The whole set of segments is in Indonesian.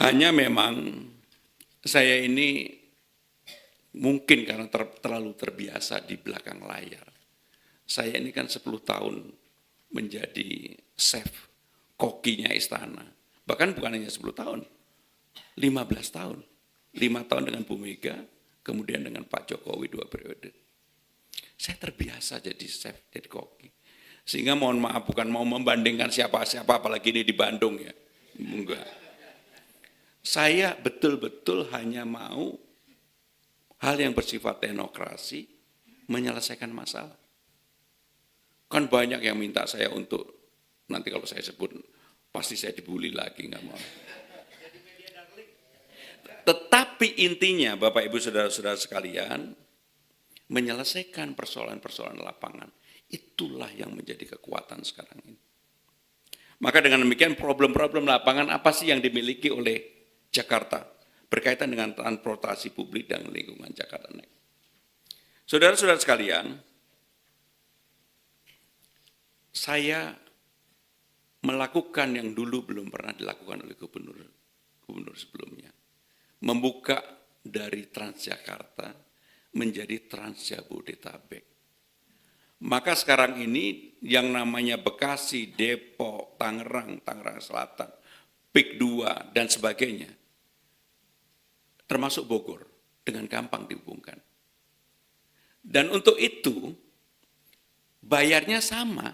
Hanya memang saya ini mungkin karena terlalu terbiasa di belakang layar. Saya ini kan 10 tahun menjadi chef kokinya istana. Bahkan bukan hanya 10 tahun, 15 tahun. 5 tahun dengan Bu Mega, kemudian dengan Pak Jokowi 2 periode. Saya terbiasa jadi chef, jadi koki. Sehingga mohon maaf, bukan mau membandingkan siapa-siapa, apalagi ini di Bandung ya. Enggak. Saya betul-betul hanya mau hal yang bersifat teknokrasi menyelesaikan masalah. Kan banyak yang minta saya untuk, nanti kalau saya sebut, pasti saya dibully lagi, nggak mau. Tetapi intinya, Bapak Ibu Saudara-saudara sekalian, menyelesaikan persoalan-persoalan lapangan, itulah yang menjadi kekuatan sekarang ini. Maka dengan demikian problem-problem lapangan apa sih yang dimiliki oleh Jakarta berkaitan dengan transportasi publik dan lingkungan Jakarta. Saudara-saudara sekalian, saya melakukan yang dulu belum pernah dilakukan oleh gubernur sebelumnya. Membuka dari Transjakarta menjadi Transjabodetabek. Maka sekarang ini yang namanya Bekasi, Depok, Tangerang, Tangerang Selatan, PIK 2 dan sebagainya, termasuk Bogor, dengan gampang dihubungkan. Dan untuk itu, bayarnya sama.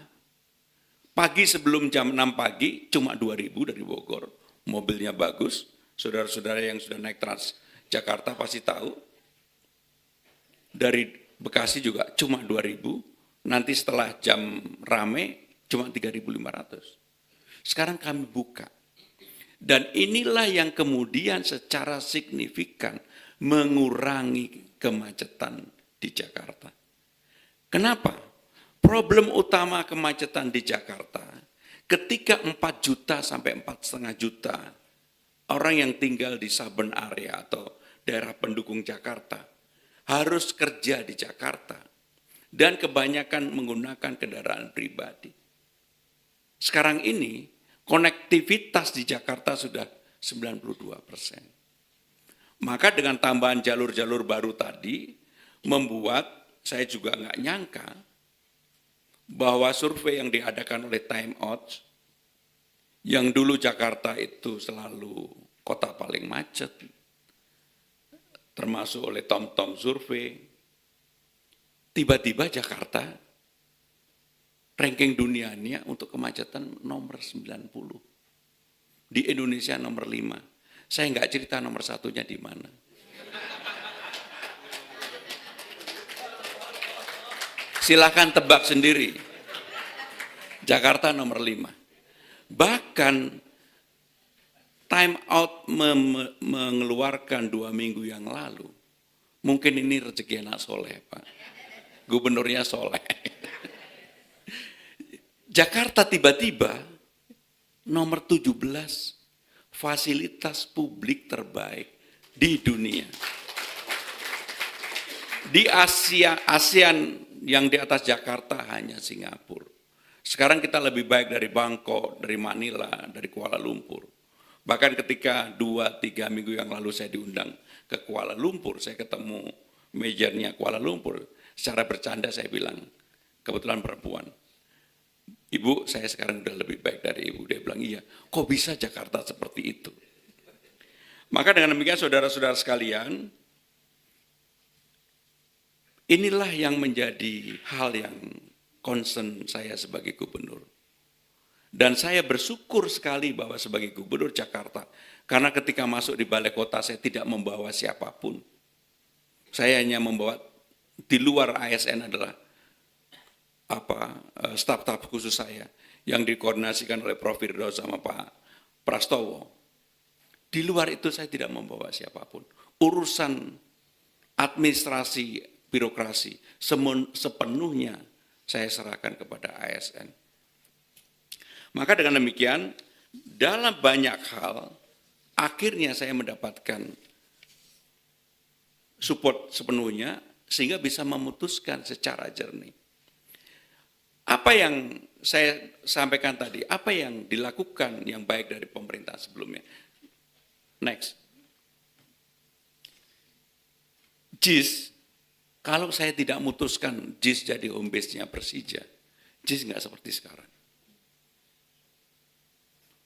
Pagi sebelum jam 6 pagi, cuma 2.000 dari Bogor. Mobilnya bagus, saudara-saudara yang sudah naik Transjakarta pasti tahu. Dari Bekasi juga cuma 2.000, nanti setelah jam rame, cuma 3.500. Sekarang kami buka. Dan inilah yang kemudian secara signifikan mengurangi kemacetan di Jakarta. Kenapa? Problem utama kemacetan di Jakarta, ketika 4 juta sampai 4,5 juta orang yang tinggal di suburban area atau daerah pendukung Jakarta, harus kerja di Jakarta, dan kebanyakan menggunakan kendaraan pribadi. Sekarang ini, konektivitas di Jakarta sudah 92%. Maka dengan tambahan jalur-jalur baru tadi, membuat saya juga nggak nyangka bahwa survei yang diadakan oleh Time Out, yang dulu Jakarta itu selalu kota paling macet, termasuk oleh TomTom survei, tiba-tiba Jakarta ranking dunianya untuk kemacetan nomor 90. Di Indonesia nomor 5. Saya nggak cerita nomor satunya di mana. Silakan tebak sendiri. Jakarta nomor 5. Bahkan Time Out mengeluarkan 2 minggu yang lalu. Mungkin ini rezeki anak soleh, Pak. Gubernurnya soleh. Jakarta tiba-tiba nomor 17 fasilitas publik terbaik di dunia. Di ASEAN yang di atas Jakarta hanya Singapura. Sekarang kita lebih baik dari Bangkok, dari Manila, dari Kuala Lumpur. Bahkan ketika 2-3 minggu yang lalu saya diundang ke Kuala Lumpur, saya ketemu manajernya Kuala Lumpur. Secara bercanda saya bilang, kebetulan perempuan, Ibu, saya sekarang udah lebih baik dari Ibu. Dia bilang, iya, kok bisa Jakarta seperti itu? Maka dengan demikian saudara-saudara sekalian, inilah yang menjadi hal yang concern saya sebagai gubernur. Dan saya bersyukur sekali bahwa sebagai gubernur Jakarta, karena ketika masuk di balai kota saya tidak membawa siapapun. Saya hanya membawa, di luar ASN adalah staf-staf khusus saya yang dikoordinasikan oleh Prof. Firdaus sama Pak Prastowo. Di luar itu saya tidak membawa siapapun. Urusan administrasi, birokrasi sepenuhnya saya serahkan kepada ASN. Maka dengan demikian, dalam banyak hal, akhirnya saya mendapatkan support sepenuhnya, sehingga bisa memutuskan secara jernih. Apa yang saya sampaikan tadi, apa yang dilakukan yang baik dari pemerintah sebelumnya? Next. JIS, kalau saya tidak memutuskan JIS jadi home base-nya Persija, JIS nggak seperti sekarang.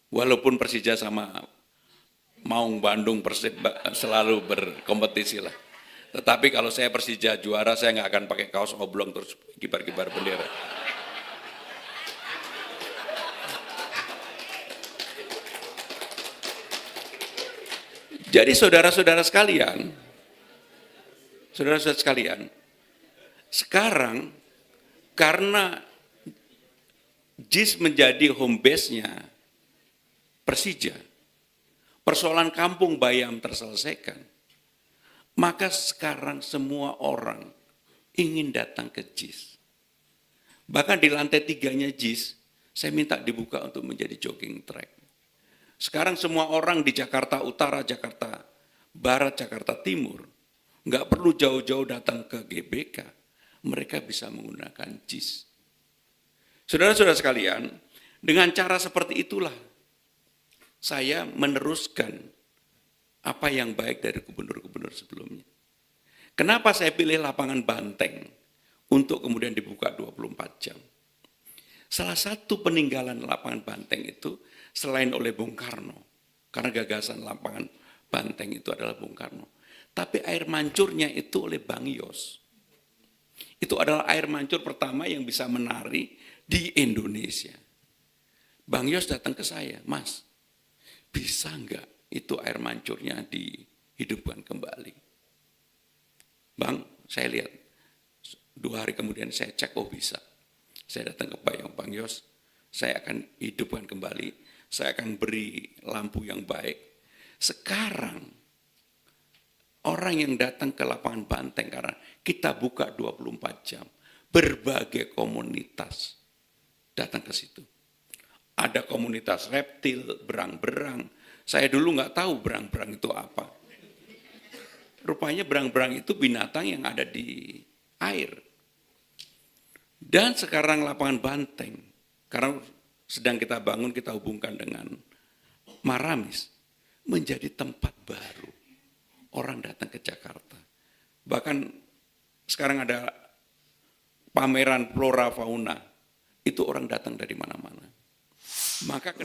Walaupun Persija sama Maung Bandung Persib selalu berkompetisi lah. Tetapi kalau saya Persija juara, saya nggak akan pakai kaos oblong terus kibar-kibar bendera. Jadi saudara-saudara sekalian, sekarang karena JIS menjadi home base-nya Persija, persoalan kampung Bayam terselesaikan, maka sekarang semua orang ingin datang ke JIS. Bahkan di lantai 3-nya JIS, saya minta dibuka untuk menjadi jogging track. Sekarang semua orang di Jakarta Utara, Jakarta Barat, Jakarta Timur, nggak perlu jauh-jauh datang ke GBK, mereka bisa menggunakan JIS. Saudara-saudara sekalian, dengan cara seperti itulah saya meneruskan apa yang baik dari gubernur-gubernur sebelumnya. Kenapa saya pilih lapangan Banteng untuk kemudian dibuka 24 jam? Salah satu peninggalan lapangan Banteng itu selain oleh Bung Karno, karena gagasan lapangan Banteng itu adalah Bung Karno, tapi air mancurnya itu oleh Bang Yos. Itu adalah air mancur pertama yang bisa menari di Indonesia. Bang Yos datang ke saya, Mas, bisa enggak itu air mancurnya dihidupkan kembali? Bang, saya lihat, 2 hari kemudian saya cek, oh bisa. Saya datang ke Bang Yos, saya akan hidupkan kembali, saya akan beri lampu yang baik. Sekarang, orang yang datang ke lapangan Banteng, karena kita buka 24 jam, berbagai komunitas datang ke situ. Ada komunitas reptil, berang-berang. Saya dulu nggak tahu berang-berang itu apa. Rupanya berang-berang itu binatang yang ada di air. Dan sekarang lapangan Banteng, karena sedang kita bangun, kita hubungkan dengan Maramis, menjadi tempat baru. Orang datang ke Jakarta. Bahkan sekarang ada pameran flora fauna, itu orang datang dari mana-mana. Maka